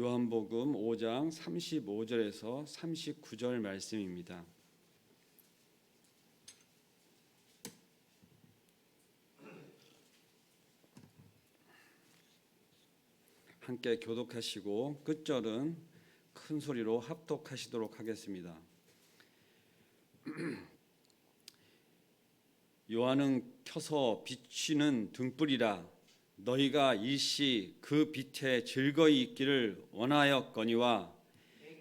요한복음 5장 35절에서 39절 말씀입니다. 함께 교독하시고 끝절은 큰 소리로 합독하시도록 하겠습니다. 요한은 켜서 비치는 등불이라 너희가 일시 그 빛에 즐거이 있기를 원하였거니와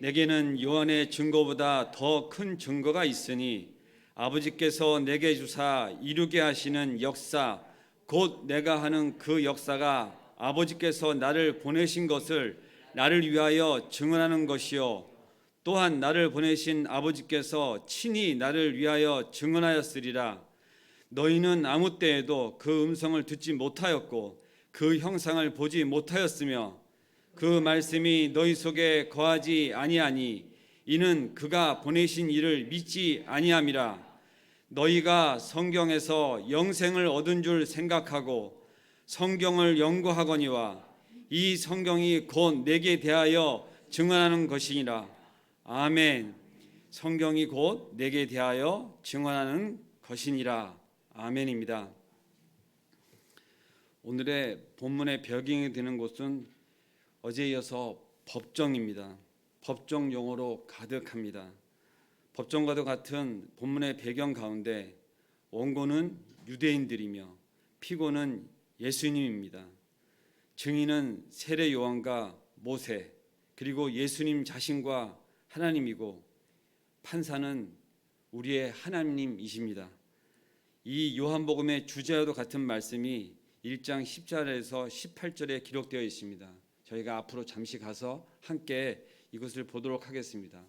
내게는 요한의 증거보다 더 큰 증거가 있으니 아버지께서 내게 주사 이루게 하시는 역사 곧 내가 하는 그 역사가 아버지께서 나를 보내신 것을 나를 위하여 증언하는 것이요 또한 나를 보내신 아버지께서 친히 나를 위하여 증언하였으리라. 너희는 아무 때에도 그 음성을 듣지 못하였고 그 형상을 보지 못하였으며 그 말씀이 너희 속에 거하지 아니하니 이는 그가 보내신 이를 믿지 아니함이라. 너희가 성경에서 영생을 얻은 줄 생각하고 성경을 연구하거니와 이 성경이 곧 내게 대하여 증언하는 것이니라. 아멘. 성경이 곧 내게 대하여 증언하는 것이니라. 아멘입니다. 오늘의 본문의 배경이 되는 곳은 어제에 이어서 법정입니다. 법정 용어로 가득합니다. 법정과도 같은 본문의 배경 가운데 원고는 유대인들이며 피고는 예수님입니다. 증인은 세례 요한과 모세 그리고 예수님 자신과 하나님이고 판사는 우리의 하나님이십니다. 이 요한복음의 주제와도 같은 말씀이 1장 10절에서 18절에 기록되어 있습니다. 저희가 앞으로 잠시 가서 함께 이것을 보도록 하겠습니다.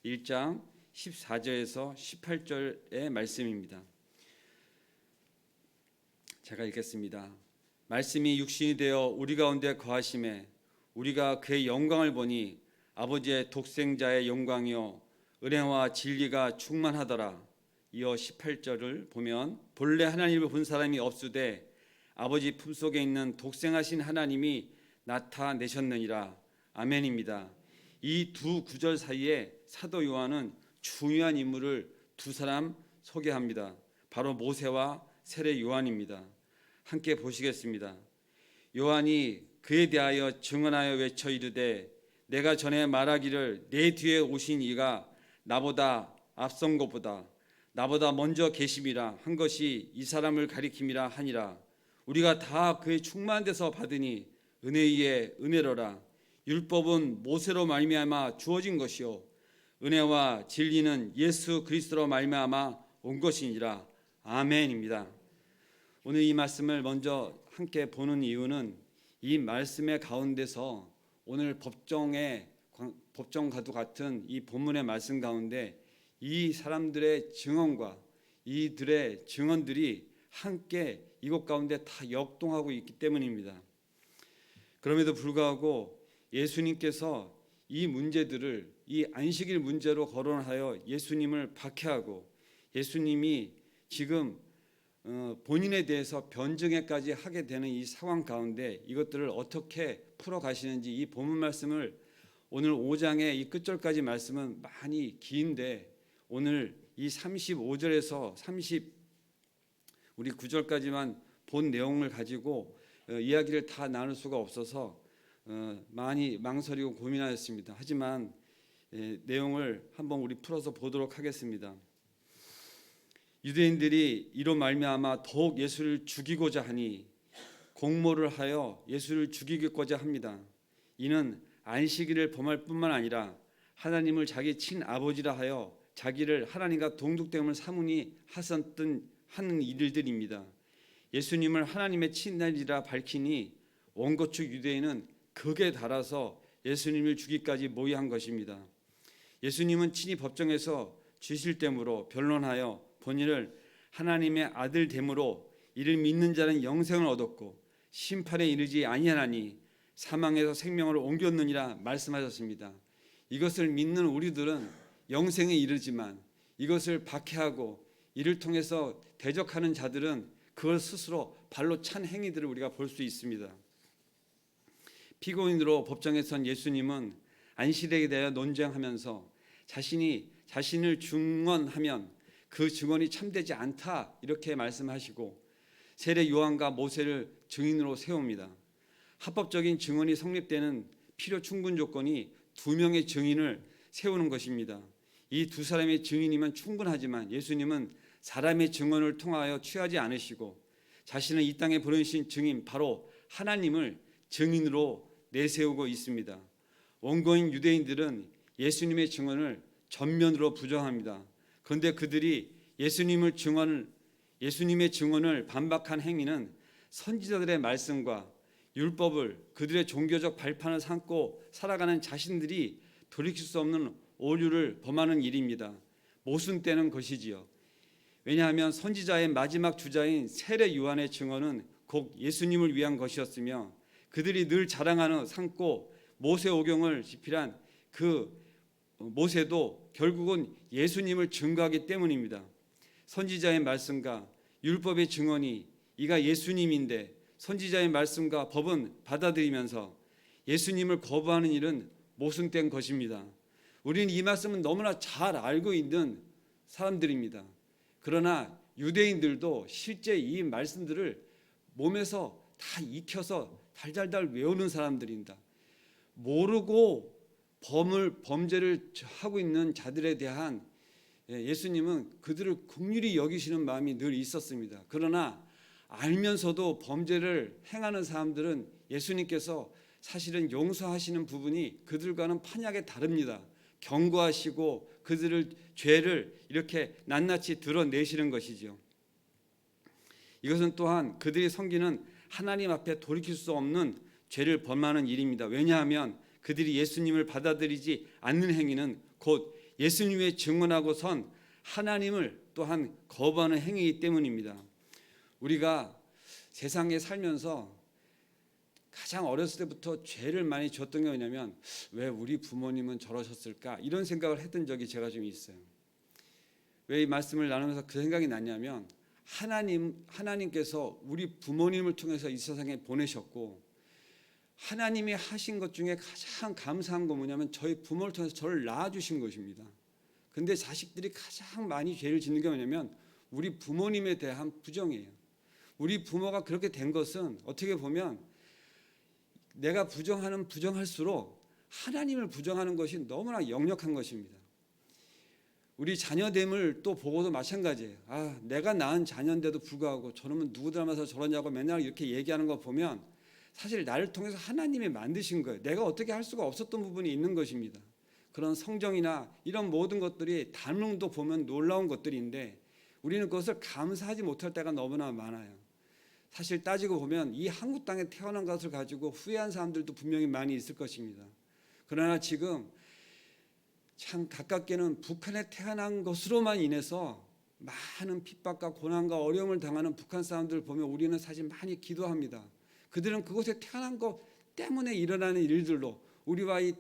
1장 14절에서 18절의 말씀입니다. 제가 읽겠습니다. 말씀이 육신이 되어 우리 가운데 거하심에 우리가 그의 영광을 보니 아버지의 독생자의 영광이요 은혜와 진리가 충만하더라. 이어 18절을 보면 본래 하나님을 본 사람이 없으되 아버지 품속에 있는 독생하신 하나님이 나타내셨느니라. 아멘입니다. 이 두 구절 사이에 사도 요한은 중요한 인물을 두 사람 소개합니다. 바로 모세와 세례 요한입니다. 함께 보시겠습니다. 요한이 그에 대하여 증언하여 외쳐 이르되 내가 전에 말하기를 내 뒤에 오신 이가 나보다 앞선 것보다 나보다 먼저 계심이라 한 것이 이 사람을 가리킴이라 하니라. 우리가 다 그의 충만한 데서 받으니 은혜 위에 은혜로라. 율법은 모세로 말미암아 주어진 것이요 은혜와 진리는 예수 그리스도로 말미암아 온 것이니라. 아멘입니다. 오늘 이 말씀을 먼저 함께 보는 이유는 이 말씀의 가운데서 오늘 법정과도 같은 이 본문의 말씀 가운데 이 사람들의 증언과 이들의 증언들이 함께 이것 가운데 다 역동하고 있기 때문입니다. 그럼에도 불구하고 예수님께서 이 문제들을 이 안식일 문제로 거론하여 예수님을 박해하고 예수님이 지금 본인에 대해서 변증에까지 하게 되는 이 상황 가운데 이것들을 어떻게 풀어가시는지 이 본문 말씀을 오늘 5장의 이 끝절까지 말씀은 많이 긴데 오늘 이 35절에서 우리 9절까지만 본 내용을 가지고 이야기를 다 나눌 수가 없어서 많이 망설이고 고민하였습니다. 하지만 내용을 한번 우리 풀어서 보도록 하겠습니다. 유대인들이 이로 말미암아 더욱 예수를 죽이고자 하니 공모를 하여 예수를 죽이고자 합니다. 이는 안식일을 범할 뿐만 아니라 하나님을 자기 친아버지라 하여 자기를 하나님과 동등됨을 삼으니 하는 일들입니다. 예수님을 하나님의 친아들이라 밝히니 원고 측 유대인은 극에 달아서 예수님을 죽이기까지 모의한 것입니다. 예수님은 친히 법정에서 주실됨으로 변론하여 본인을 하나님의 아들 됨으로 이를 믿는 자는 영생을 얻었고 심판에 이르지 아니하나니 사망에서 생명을 옮겼느니라 말씀하셨습니다. 이것을 믿는 우리들은 영생에 이르지만 이것을 박해하고 이를 통해서 대적하는 자들은 그걸 스스로 발로 찬 행위들을 우리가 볼 수 있습니다. 피고인으로 법정에 선 예수님은 안식일에 대하여 논쟁하면서 자신을 증언하면 그 증언이 참되지 않다 이렇게 말씀하시고 세례 요한과 모세를 증인으로 세웁니다. 합법적인 증언이 성립되는 필요 충분 조건이 두 명의 증인을 세우는 것입니다. 이 두 사람의 증인이면 충분하지만 예수님은 사람의 증언을 통하여 취하지 않으시고 자신을 이 땅에 보내신 증인 바로 하나님을 증인으로 내세우고 있습니다. 원고인 유대인들은 예수님의 증언을 전면으로 부정합니다. 그런데 그들이 예수님의 증언을 반박한 행위는 선지자들의 말씀과 율법을 그들의 종교적 발판을 삼고 살아가는 자신들이 돌이킬 수 없는 오류를 범하는 일입니다. 모순되는 것이지요. 왜냐하면 선지자의 마지막 주자인 세례 요한의 증언은 곧 예수님을 위한 것이었으며 그들이 늘 자랑하는 삼고 모세오경을 집필한 그 모세도 결국은 예수님을 증거하기 때문입니다. 선지자의 말씀과 율법의 증언이 이가 예수님인데 선지자의 말씀과 법은 받아들이면서 예수님을 거부하는 일은 모순된 것입니다. 우리는 이 말씀은 너무나 잘 알고 있는 사람들입니다. 그러나 유대인들도 실제 이 말씀들을 몸에서 다 익혀서 달달달 외우는 사람들입니다. 모르고 범죄를 하고 있는 자들에 대한 예수님은 그들을 긍휼히 여기시는 마음이 늘 있었습니다. 그러나 알면서도 범죄를 행하는 사람들은 예수님께서 사실은 용서하시는 부분이 그들과는 판약에 다릅니다. 경고하시고 그들의 죄를 이렇게 낱낱이 드러내시는 것이죠. 이것은 또한 그들이 섬기는 하나님 앞에 돌이킬 수 없는 죄를 범하는 일입니다. 왜냐하면 그들이 예수님을 받아들이지 않는 행위는 곧 예수님의 증언하고 선 하나님을 또한 거부하는 행위이기 때문입니다. 우리가 세상에 살면서 가장 어렸을 때부터 죄를 많이 졌던 게 뭐냐면 왜 우리 부모님은 저러셨을까 이런 생각을 했던 적이 제가 좀 있어요. 왜 이 말씀을 나누면서 그 생각이 났냐면 하나님께서 우리 부모님을 통해서 이 세상에 보내셨고 하나님이 하신 것 중에 가장 감사한 건 뭐냐면 저희 부모를 통해서 저를 낳아주신 것입니다. 근데 자식들이 가장 많이 죄를 짓는 게 뭐냐면 우리 부모님에 대한 부정이에요. 우리 부모가 그렇게 된 것은 어떻게 보면 내가 부정할수록 하나님을 부정하는 것이 너무나 역력한 것입니다. 우리 자녀됨을 또 보고도 마찬가지예요. 내가 낳은 자녀인데도 불구하고 저놈은 누구 닮아서 저러냐고 맨날 이렇게 얘기하는 거 보면 사실 나를 통해서 하나님이 만드신 거예요. 내가 어떻게 할 수가 없었던 부분이 있는 것입니다. 그런 성정이나 이런 모든 것들이 단문도 보면 놀라운 것들인데 우리는 그것을 감사하지 못할 때가 너무나 많아요. 사실 따지고 보면 이 한국 땅에 태어난 것을 가지고 후회한 사람들도 분명히 많이 있을 것입니다. 그러나 지금 참 가깝게는 북한에 태어난 것으로만 인해서 많은 핍박과 고난과 어려움을 당하는 북한 사람들을 보면 우리는 사실 많이 기도합니다. 그들은 그곳에 태어난 것 때문에 일어나는 일들로 우리와 이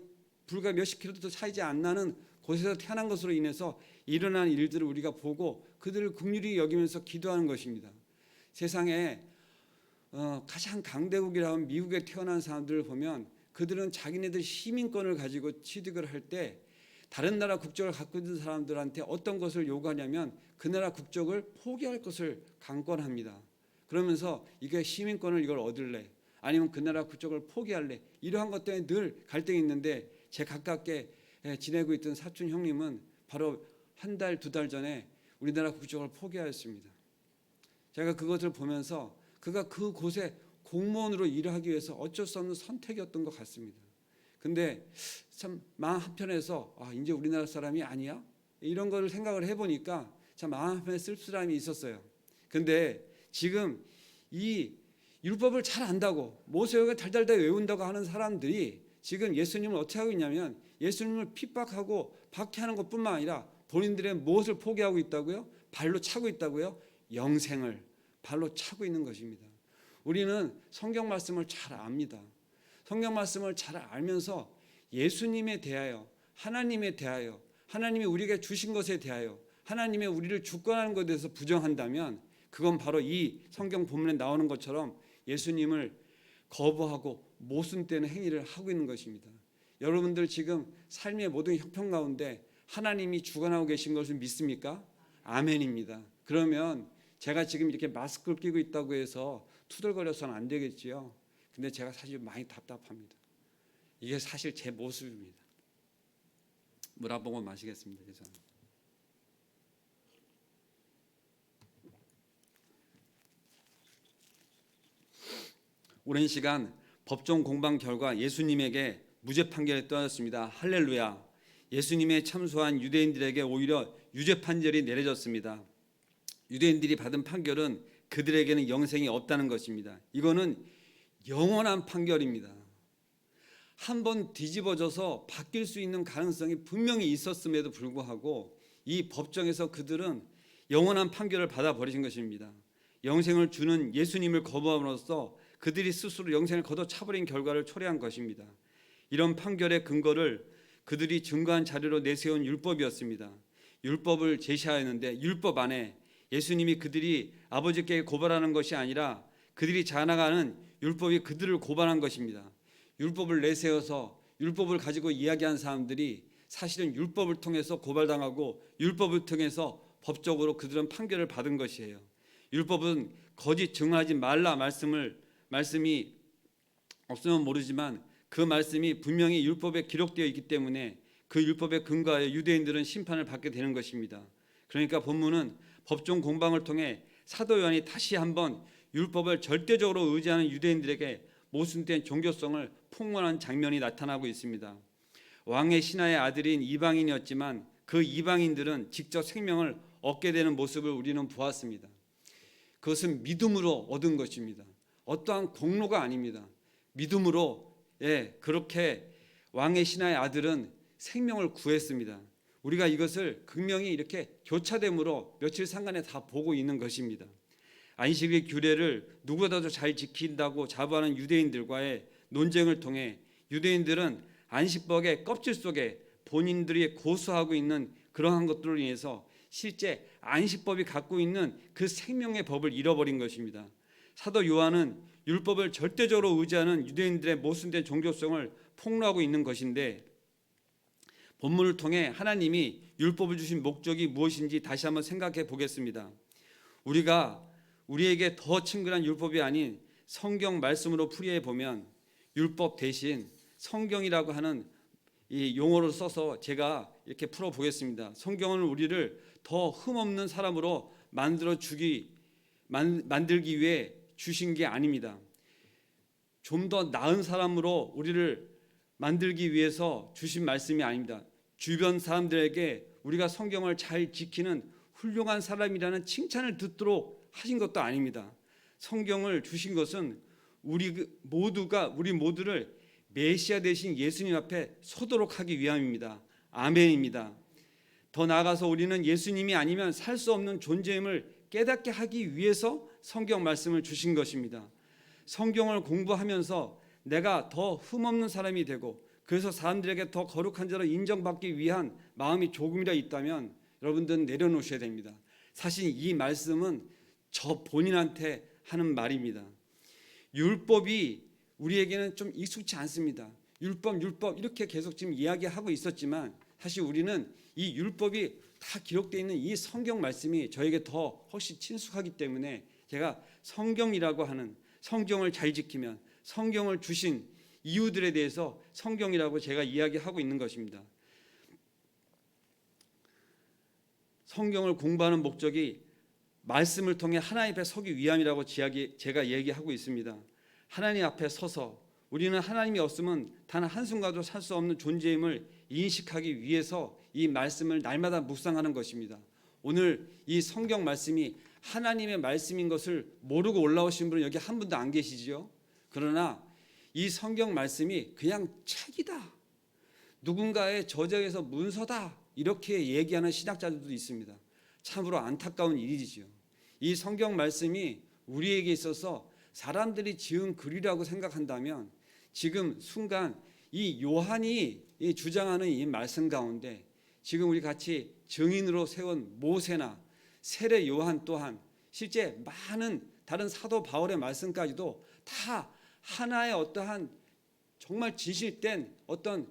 불과 몇십 킬로미터 차이지 않는 곳에서 태어난 것으로 인해서 일어나는 일들을 우리가 보고 그들을 긍휼히 여기면서 기도하는 것입니다. 세상에 가장 강대국이라고 미국에 태어난 사람들을 보면 그들은 자기네들 시민권을 가지고 취득을 할 때 다른 나라 국적을 갖고 있는 사람들한테 어떤 것을 요구하냐면 그 나라 국적을 포기할 것을 강권합니다. 그러면서 이게 시민권을 이걸 얻을래 아니면 그 나라 국적을 포기할래 이러한 것 때문에 늘 갈등이 있는데 제 가깝게 지내고 있던 사촌 형님은 바로 한 달, 두 달 전에 우리나라 국적을 포기하였습니다. 제가 그것을 보면서 그가 그곳에 공무원으로 일하기 위해서 어쩔 수 없는 선택이었던 것 같습니다. 근데 참 마음 한편에서 이제 우리나라 사람이 아니야? 이런 걸 생각을 해보니까 참 마음 한편에 쓸쓸함이 있었어요. 근데 지금 이 율법을 잘 안다고 모세오경을 달달달 외운다고 하는 사람들이 지금 예수님을 어떻게 하고 있냐면 예수님을 핍박하고 박해하는 것뿐만 아니라 본인들의 무엇을 포기하고 있다고요? 발로 차고 있다고요? 영생을 발로 차고 있는 것입니다. 우리는 성경 말씀을 잘 압니다. 성경 말씀을 잘 알면서 예수님에 대하여 하나님에 대하여 하나님이 우리에게 주신 것에 대하여 하나님의 우리를 주권하는 것에 대해서 부정한다면 그건 바로 이 성경 본문에 나오는 것처럼 예수님을 거부하고 모순되는 행위를 하고 있는 것입니다. 여러분들 지금 삶의 모든 형편 가운데 하나님이 주관하고 계신 것을 믿습니까? 아멘입니다. 그러면 제가 지금 이렇게 마스크를 끼고 있다고 해서 투덜거려서는 안 되겠지요. 근데 제가 사실 많이 답답합니다. 이게 사실 제 모습입니다. 물 한 모금 마시겠습니다. 죄송합니다. 오랜 시간 법정 공방 결과 예수님에게 무죄 판결이 떨어졌습니다. 할렐루야. 예수님의 참소한 유대인들에게 오히려 유죄 판결이 내려졌습니다. 유대인들이 받은 판결은 그들에게는 영생이 없다는 것입니다. 이거는 영원한 판결입니다. 한번 뒤집어져서 바뀔 수 있는 가능성이 분명히 있었음에도 불구하고 이 법정에서 그들은 영원한 판결을 받아버리신 것입니다. 영생을 주는 예수님을 거부함으로써 그들이 스스로 영생을 걷어차버린 결과를 초래한 것입니다. 이런 판결의 근거를 그들이 증거한 자료로 내세운 율법이었습니다. 율법을 제시하였는데 율법 안에 예수님이 그들이 아버지께 고발하는 것이 아니라 그들이 자나가는 율법이 그들을 고발한 것입니다. 율법을 내세워서 율법을 가지고 이야기한 사람들이 사실은 율법을 통해서 고발당하고 율법을 통해서 법적으로 그들은 판결을 받은 것이에요. 율법은 거짓 증언하지 말라 말씀이 없으면 모르지만 그 말씀이 분명히 율법에 기록되어 있기 때문에 그 율법에 근거하여 유대인들은 심판을 받게 되는 것입니다. 그러니까 본문은 법정 공방을 통해 사도 요한이 다시 한번 율법을 절대적으로 의지하는 유대인들에게 모순된 종교성을 폭로하는 장면이 나타나고 있습니다. 왕의 신하의 아들인 이방인이었지만 그 이방인들은 직접 생명을 얻게 되는 모습을 우리는 보았습니다. 그것은 믿음으로 얻은 것입니다. 어떠한 공로가 아닙니다. 믿음으로 그렇게 왕의 신하의 아들은 생명을 구했습니다. 우리가 이것을 극명히 이렇게 교차됨으로 며칠 상간에 다 보고 있는 것입니다. 안식일 규례를 누구보다도 잘 지킨다고 자부하는 유대인들과의 논쟁을 통해 유대인들은 안식법의 껍질 속에 본인들이 고수하고 있는 그러한 것들로 인해서 실제 안식법이 갖고 있는 그 생명의 법을 잃어버린 것입니다. 사도 요한은 율법을 절대적으로 의지하는 유대인들의 모순된 종교성을 폭로하고 있는 것인데 본문을 통해 하나님이 율법을 주신 목적이 무엇인지 다시 한번 생각해 보겠습니다. 우리에게 더 친근한 율법이 아닌 성경 말씀으로 풀이해 보면 율법 대신 성경이라고 하는 이 용어를 써서 제가 이렇게 풀어 보겠습니다. 성경은 우리를 더 흠없는 사람으로 만들기 위해 주신 게 아닙니다. 좀 더 나은 사람으로 우리를 만들기 위해서 주신 말씀이 아닙니다. 주변 사람들에게 우리가 성경을 잘 지키는 훌륭한 사람이라는 칭찬을 듣도록 하신 것도 아닙니다. 성경을 주신 것은 우리 모두를 메시아 되신 예수님 앞에 서도록 하기 위함입니다. 아멘입니다. 더 나아가서 우리는 예수님이 아니면 살 수 없는 존재임을 깨닫게 하기 위해서 성경 말씀을 주신 것입니다. 성경을 공부하면서 내가 더 흠없는 사람이 되고 그래서 사람들에게 더 거룩한 자로 인정받기 위한 마음이 조금이라 있다면 여러분들은 내려놓으셔야 됩니다. 사실 이 말씀은 저 본인한테 하는 말입니다. 율법이 우리에게는 좀 익숙치 않습니다. 율법 이렇게 계속 지금 이야기하고 있었지만 사실 우리는 이 율법이 다 기록되어 있는 이 성경 말씀이 저에게 더 훨씬 친숙하기 때문에 제가 성경이라고 하는 성경을 잘 지키면 성경을 주신 이유들에 대해서 성경이라고 제가 이야기하고 있는 것입니다. 성경을 공부하는 목적이 말씀을 통해 하나님 앞에 서기 위함이라고 제가 얘기하고 있습니다. 하나님 앞에 서서 우리는 하나님이 없으면 단 한순간도 살 수 없는 존재임을 인식하기 위해서 이 말씀을 날마다 묵상하는 것입니다. 오늘 이 성경 말씀이 하나님의 말씀인 것을 모르고 올라오신 분은 여기 한 분도 안 계시지요. 그러나 이 성경 말씀이 그냥 책이다, 누군가의 저작에서 문서다 이렇게 얘기하는 신학자들도 있습니다. 참으로 안타까운 일이지요. 이 성경 말씀이 우리에게 있어서 사람들이 지은 글이라고 생각한다면 지금 순간 이 요한이 주장하는 이 말씀 가운데 지금 우리 같이 증인으로 세운 모세나 세례 요한 또한 실제 많은 다른 사도 바울의 말씀까지도 다 하나의 어떠한 정말 진실된 어떤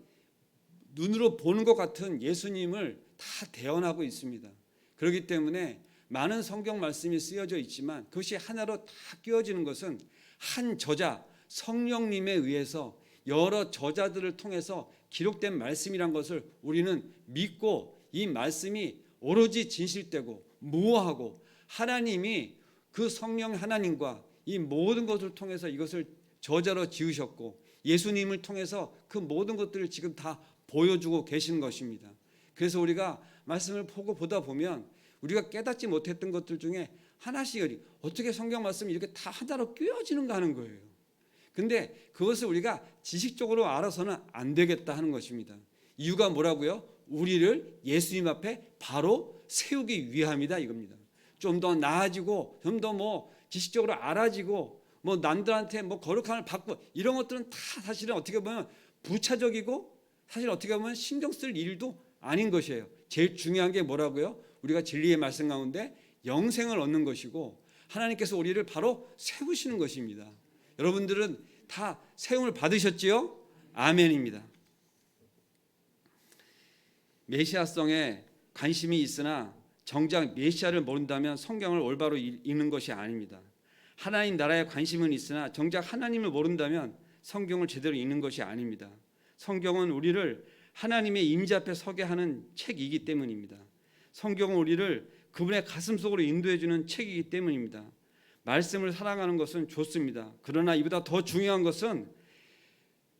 눈으로 보는 것 같은 예수님을 다 대언하고 있습니다. 그렇기 때문에 많은 성경 말씀이 쓰여져 있지만 그것이 하나로 다 끼워지는 것은 한 저자 성령님에 의해서 여러 저자들을 통해서 기록된 말씀이란 것을 우리는 믿고 이 말씀이 오로지 진실되고 무오하고 하나님이 그 성령 하나님과 이 모든 것을 통해서 이것을 저자로 지으셨고 예수님을 통해서 그 모든 것들을 지금 다 보여주고 계신 것입니다. 그래서 우리가 말씀을 보다 보면 우리가 깨닫지 못했던 것들 중에 하나씩 어떻게 성경 말씀이 이렇게 다 하나로 끼워지는가 하는 거예요. 근데 그것을 우리가 지식적으로 알아서는 안 되겠다 하는 것입니다. 이유가 뭐라고요? 우리를 예수님 앞에 바로 세우기 위함이다 이겁니다. 좀 더 나아지고 좀 더 지식적으로 알아지고 남들한테 거룩함을 받고 이런 것들은 다 사실은 어떻게 보면 부차적이고 사실 어떻게 보면 신경 쓸 일도 아닌 것이에요. 제일 중요한 게 뭐라고요? 우리가 진리의 말씀 가운데 영생을 얻는 것이고 하나님께서 우리를 바로 세우시는 것입니다. 여러분들은 다 세움을 받으셨지요? 아멘입니다. 메시아성에 관심이 있으나 정작 메시아를 모른다면 성경을 올바로 읽는 것이 아닙니다. 하나님 나라에 관심은 있으나 정작 하나님을 모른다면 성경을 제대로 읽는 것이 아닙니다. 성경은 우리를 하나님의 임재 앞에 서게 하는 책이기 때문입니다. 성경은 우리를 그분의 가슴 속으로 인도해 주는 책이기 때문입니다. 말씀을 사랑하는 것은 좋습니다. 그러나 이보다 더 중요한 것은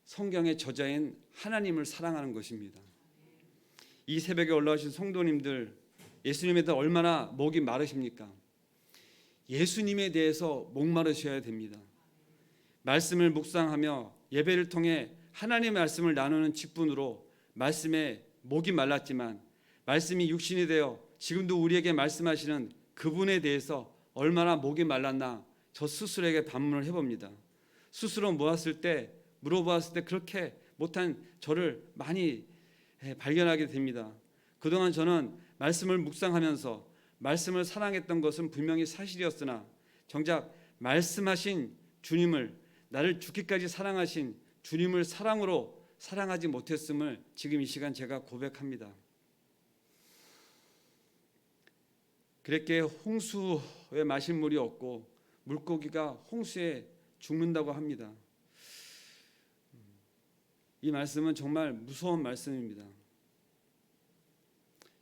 성경의 저자인 하나님을 사랑하는 것입니다. 이 새벽에 올라오신 성도님들, 예수님에 대해 얼마나 목이 마르십니까? 예수님에 대해서 목마르셔야 됩니다. 말씀을 묵상하며 예배를 통해 하나님의 말씀을 나누는 직분으로 말씀에 목이 말랐지만 말씀이 육신이 되어 지금도 우리에게 말씀하시는 그분에 대해서 얼마나 목이 말랐나 저 스스로에게 반문을 해봅니다. 스스로 물어보았을 때 그렇게 못한 저를 많이 발견하게 됩니다. 그동안 저는 말씀을 묵상하면서 말씀을 사랑했던 것은 분명히 사실이었으나 정작 말씀하신 주님을 나를 죽기까지 사랑하신 주님을 사랑으로 사랑하지 못했음을 지금 이 시간 제가 고백합니다. 그랬기에 홍수에 마실 물이 없고 물고기가 홍수에 죽는다고 합니다. 이 말씀은 정말 무서운 말씀입니다.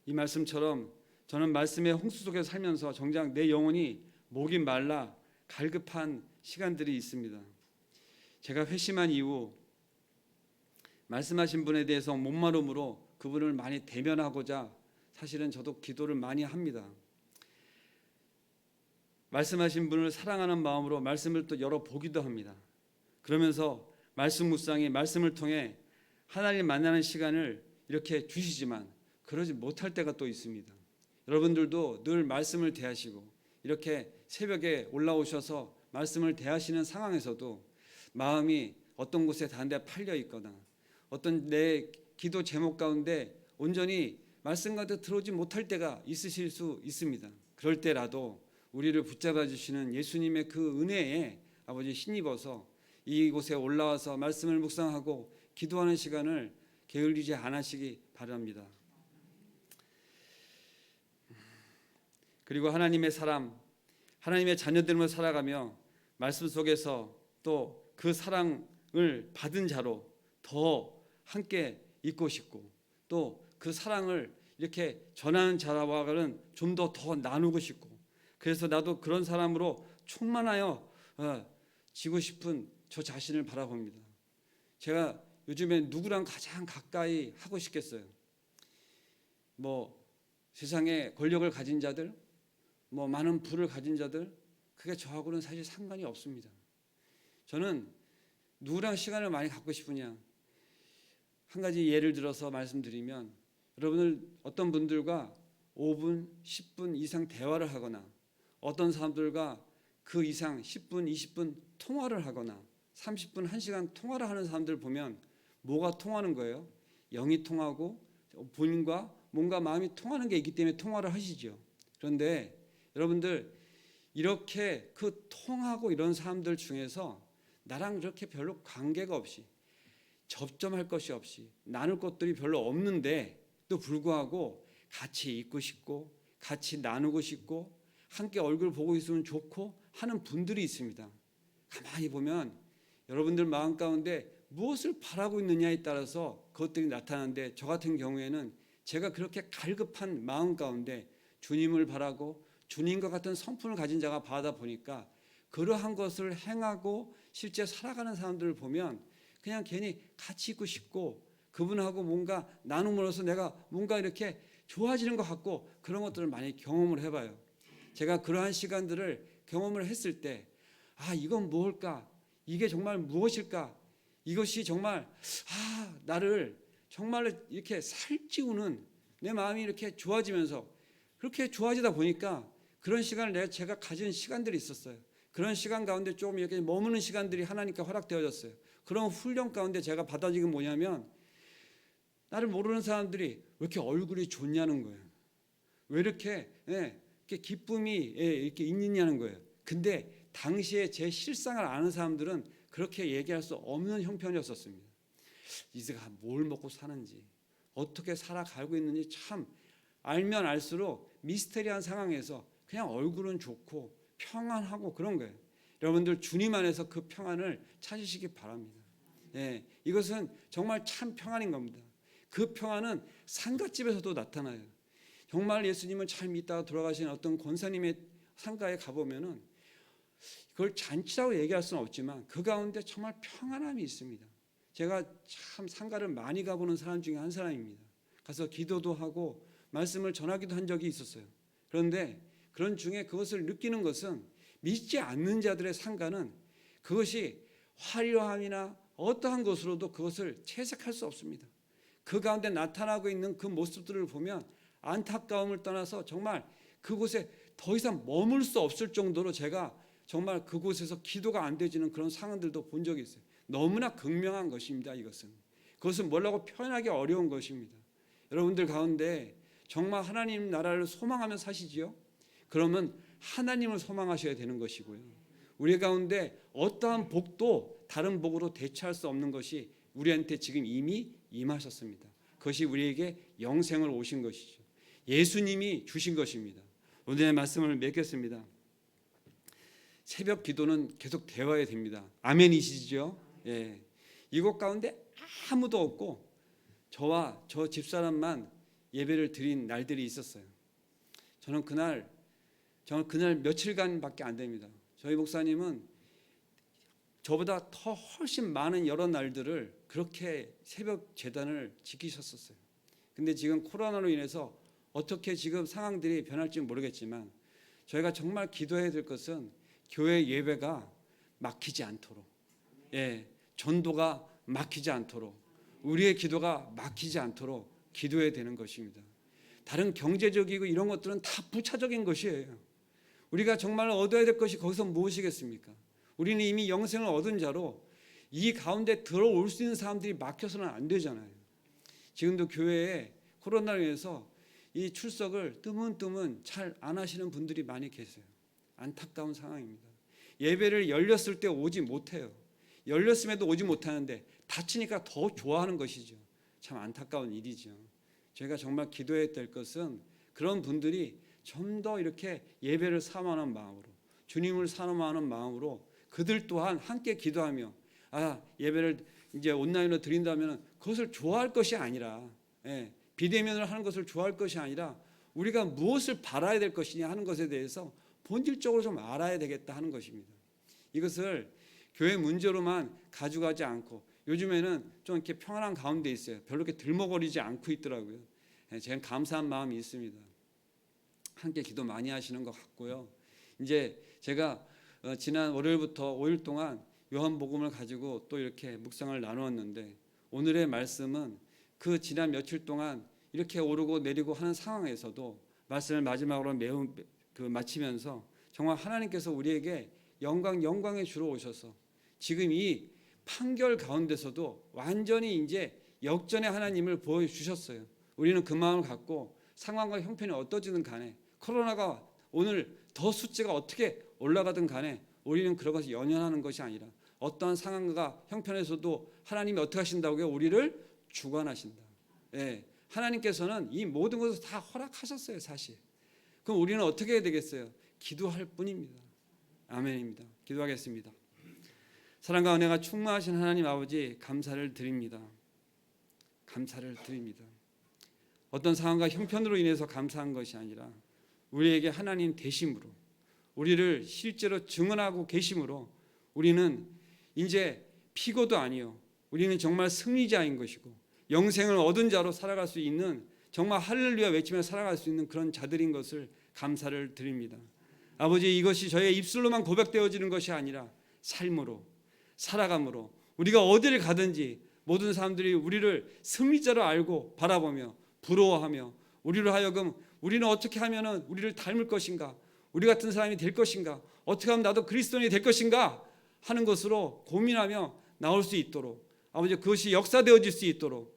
이 말씀처럼 저는 말씀의 홍수 속에 살면서 정작 내 영혼이 목이 말라 갈급한 시간들이 있습니다. 제가 회심한 이후 말씀하신 분에 대해서 목마름으로 그분을 많이 대면하고자 사실은 저도 기도를 많이 합니다. 말씀하신 분을 사랑하는 마음으로 말씀을 또 열어보기도 합니다. 그러면서 말씀 묵상이 말씀을 통해 하나님 만나는 시간을 이렇게 주시지만 그러지 못할 때가 또 있습니다. 여러분들도 늘 말씀을 대하시고 이렇게 새벽에 올라오셔서 말씀을 대하시는 상황에서도 마음이 어떤 곳에 다른 데 팔려 있거나 어떤 내 기도 제목 가운데 온전히 말씀 가운데 들어오지 못할 때가 있으실 수 있습니다. 그럴 때라도 우리를 붙잡아 주시는 예수님의 그 은혜에 아버지 힘입어서 이곳에 올라와서 말씀을 묵상하고 기도하는 시간을 게을리지 않으시기 바랍니다. 그리고 하나님의 사람, 하나님의 자녀들로 살아가며 말씀 속에서 또 그 사랑을 받은 자로 더 함께 있고 싶고 또 그 사랑을 이렇게 전하는 자와는 좀 더 나누고 싶고 그래서 나도 그런 사람으로 충만하여 지고 싶은 저 자신을 바라봅니다. 제가 요즘에 누구랑 가장 가까이 하고 싶겠어요? 세상에 권력을 가진 자들, 많은 부를 가진 자들, 그게 저하고는 사실 상관이 없습니다. 저는 누구랑 시간을 많이 갖고 싶으냐? 한 가지 예를 들어서 말씀드리면 여러분들 어떤 분들과 5분, 10분 이상 대화를 하거나 어떤 사람들과 그 이상 10분, 20분 통화를 하거나 30분, 1시간 통화를 하는 사람들 보면 뭐가 통하는 거예요? 영이 통하고 본인과 뭔가 마음이 통하는 게 있기 때문에 통화를 하시죠. 그런데 여러분들 이렇게 그 통하고 이런 사람들 중에서 나랑 그렇게 별로 관계가 없이 접점할 것이 없이 나눌 것들이 별로 없는데 또 불구하고 같이 있고 싶고 같이 나누고 싶고 함께 얼굴 보고 있으면 좋고 하는 분들이 있습니다. 가만히 보면 여러분들 마음 가운데 무엇을 바라고 있느냐에 따라서 그것들이 나타나는데, 저 같은 경우에는 제가 그렇게 갈급한 마음 가운데 주님을 바라고 주님과 같은 성품을 가진 자가 바라다 보니까 그러한 것을 행하고 실제 살아가는 사람들을 보면 그냥 괜히 같이 있고 싶고 그분하고 뭔가 나눔으로써 내가 뭔가 이렇게 좋아지는 것 같고 그런 것들을 많이 경험을 해봐요. 제가 그러한 시간들을 경험을 했을 때 이건 무엇일까? 이게 정말 무엇일까? 이것이 정말 나를 정말로 이렇게 살찌우는 내 마음이 이렇게 좋아지면서 그렇게 좋아지다 보니까 그런 시간을 제가 가진 시간들이 있었어요. 그런 시간 가운데 조금 이렇게 머무는 시간들이 하나님께 허락되어졌어요. 그런 훈련 가운데 제가 받아진 게 뭐냐면 나를 모르는 사람들이 왜 이렇게 얼굴이 좋냐는 거예요. 왜 이렇게 이렇게 기쁨이 이렇게 있느냐는 거예요. 근데 당시에 제 실상을 아는 사람들은 그렇게 얘기할 수 없는 형편이었었습니다. 이제가 뭘 먹고 사는지 어떻게 살아가고 있는지 참 알면 알수록 미스테리한 상황에서 그냥 얼굴은 좋고 평안하고 그런 거예요. 여러분들 주님 안에서 그 평안을 찾으시기 바랍니다. 이것은 정말 참 평안인 겁니다. 그 평안은 상갓집에서도 나타나요. 정말 예수님을 잘 믿다가 돌아가신 어떤 권사님의 상가에 가보면은 그걸 잔치라고 얘기할 수는 없지만 그 가운데 정말 평안함이 있습니다. 제가 참 상가를 많이 가보는 사람 중에 한 사람입니다. 가서 기도도 하고 말씀을 전하기도 한 적이 있었어요. 그런데 그런 중에 그것을 느끼는 것은 믿지 않는 자들의 상가는 그것이 화려함이나 어떠한 것으로도 그것을 채색할 수 없습니다. 그 가운데 나타나고 있는 그 모습들을 보면 안타까움을 떠나서 정말 그곳에 더 이상 머물 수 없을 정도로 제가 정말 그곳에서 기도가 안 되지는 그런 상황들도 본 적이 있어요. 너무나 극명한 것입니다. 그것은 뭐라고 표현하기 어려운 것입니다. 여러분들 가운데 정말 하나님 나라를 소망하며 사시지요? 그러면 하나님을 소망하셔야 되는 것이고요. 우리 가운데 어떠한 복도 다른 복으로 대체할 수 없는 것이 우리한테 지금 이미 임하셨습니다. 그것이 우리에게 영생을 오신 것이죠. 예수님이 주신 것입니다. 오늘의 말씀을 맺겠습니다. 새벽 기도는 계속 되어야 됩니다. 아멘이시죠? 이곳 가운데 아무도 없고 저와 저 집사람만 예배를 드린 날들이 있었어요. 저는 그날 며칠간밖에 안 됩니다. 저희 목사님은 저보다 더 훨씬 많은 여러 날들을 그렇게 새벽 제단을 지키셨었어요. 근데 지금 코로나로 인해서 어떻게 지금 상황들이 변할지 모르겠지만 저희가 정말 기도해야 될 것은 교회 예배가 막히지 않도록, 전도가 막히지 않도록, 우리의 기도가 막히지 않도록 기도해야 되는 것입니다. 다른 경제적이고 이런 것들은 다 부차적인 것이에요. 우리가 정말 얻어야 될 것이 거기서 무엇이겠습니까? 우리는 이미 영생을 얻은 자로 이 가운데 들어올 수 있는 사람들이 막혀서는 안 되잖아요. 지금도 교회에 코로나로 인해서 이 출석을 뜨문뜨문 잘 안 하시는 분들이 많이 계세요. 안타까운 상황입니다. 예배를 열렸을 때 오지 못해요. 열렸음에도 오지 못하는데 다치니까 더 좋아하는 것이죠. 참 안타까운 일이죠. 저희가 정말 기도해야 될 것은 그런 분들이 좀 더 이렇게 예배를 사모하는 마음으로, 주님을 사모하는 마음으로 그들 또한 함께 기도하며 예배를 이제 온라인으로 드린다면 그것을 좋아할 것이 아니라, 비대면을 하는 것을 좋아할 것이 아니라 우리가 무엇을 바라야 될 것이냐 하는 것에 대해서 본질적으로 좀 알아야 되겠다 하는 것입니다. 이것을 교회 문제로만 가져가지 않고 요즘에는 좀 이렇게 평안한 가운데 있어요. 별로 이렇게 들먹거리지 않고 있더라고요. 제가 감사한 마음이 있습니다. 함께 기도 많이 하시는 것 같고요. 이제 제가 지난 월요일부터 5일 동안 요한복음을 가지고 또 이렇게 묵상을 나누었는데 오늘의 말씀은 그 지난 며칠 동안 이렇게 오르고 내리고 하는 상황에서도 말씀을 마지막으로 마치면서 정말 하나님께서 우리에게 영광의 주로 오셔서 지금 이 판결 가운데서도 완전히 이제 역전의 하나님을 보여주셨어요. 우리는 그 마음을 갖고 상황과 형편이 어떠지든 간에 코로나가 오늘 더 숫자가 어떻게 올라가든 간에 우리는 그런 것을 연연하는 것이 아니라 어떠한 상황과 형편에서도 하나님이 어떻게 하신다고요? 우리를 주관하신다. 예, 하나님께서는 이 모든 것을 다 허락하셨어요, 사실. 그럼 우리는 어떻게 해야 되겠어요? 기도할 뿐입니다. 아멘입니다. 기도하겠습니다. 사랑과 은혜가 충만하신 하나님 아버지, 감사를 드립니다. 감사를 드립니다. 어떤 상황과 형편으로 인해서 감사한 것이 아니라 우리에게 하나님 되심으로, 우리를 실제로 증언하고 계심으로 우리는 이제 피고도 아니요, 우리는 정말 승리자인 것이고 영생을 얻은 자로 살아갈 수 있는, 정말 할렐루야 외치며 살아갈 수 있는 그런 자들인 것을 감사를 드립니다. 아버지, 이것이 저의 입술로만 고백되어지는 것이 아니라 삶으로, 살아감으로, 우리가 어디를 가든지 모든 사람들이 우리를 승리자로 알고 바라보며 부러워하며 우리를 하여금 우리는 어떻게 하면 우리를 닮을 것인가, 우리 같은 사람이 될 것인가, 어떻게 하면 나도 그리스도인이 될 것인가 하는 것으로 고민하며 나올 수 있도록, 아버지, 그것이 역사되어질 수 있도록,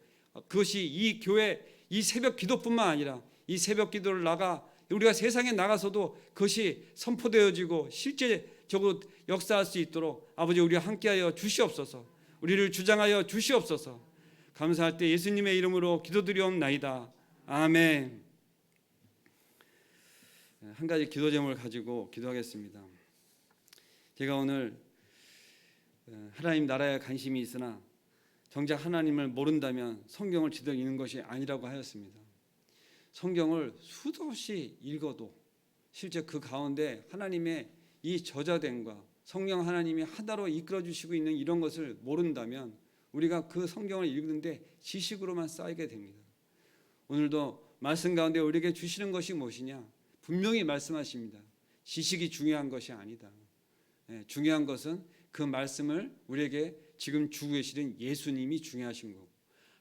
그것이 이 교회 이 새벽 기도뿐만 아니라 이 새벽 기도를 나가 우리가 세상에 나가서도 그것이 선포되어지고 실제적으로 역사할 수 있도록 아버지, 우리와 함께하여 주시옵소서. 우리를 주장하여 주시옵소서. 감사할 때 예수님의 이름으로 기도드리옵나이다. 아멘. 한 가지 기도 제목을 가지고 기도하겠습니다. 제가 오늘 하나님 나라에 관심이 있으나 정작 하나님을 모른다면 성경을 제대로 읽는 것이 아니라고 하였습니다. 성경을 수도 없이 읽어도 실제 그 가운데 하나님의 이 저자됨과 성령 하나님이 하나로 이끌어 주시고 있는 이런 것을 모른다면 우리가 그 성경을 읽는데 지식으로만 쌓이게 됩니다. 오늘도 말씀 가운데 우리에게 주시는 것이 무엇이냐? 분명히 말씀하십니다. 지식이 중요한 것이 아니다. 중요한 것은 그 말씀을 우리에게 지금 주고 계시는 예수님이 중요하신 거고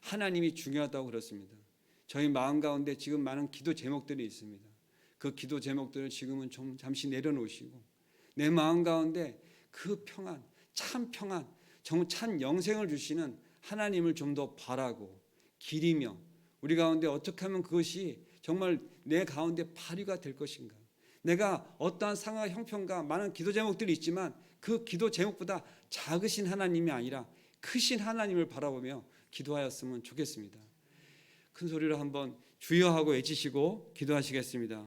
하나님이 중요하다고 그렇습니다. 저희 마음 가운데 지금 많은 기도 제목들이 있습니다. 그 기도 제목들을 지금은 좀 잠시 내려놓으시고 내 마음 가운데 그 평안, 참 평안, 참 영생을 주시는 하나님을 좀 더 바라고 기리며 우리 가운데 어떻게 하면 그것이 정말 내 가운데 발휘가 될 것인가. 내가 어떠한 상황 형편과 많은 기도 제목들이 있지만 그 기도 제목보다 작으신 하나님이 아니라 크신 하나님을 바라보며 기도하였으면 좋겠습니다. 큰 소리로 한번 주여 하고 외치시고 기도하시겠습니다.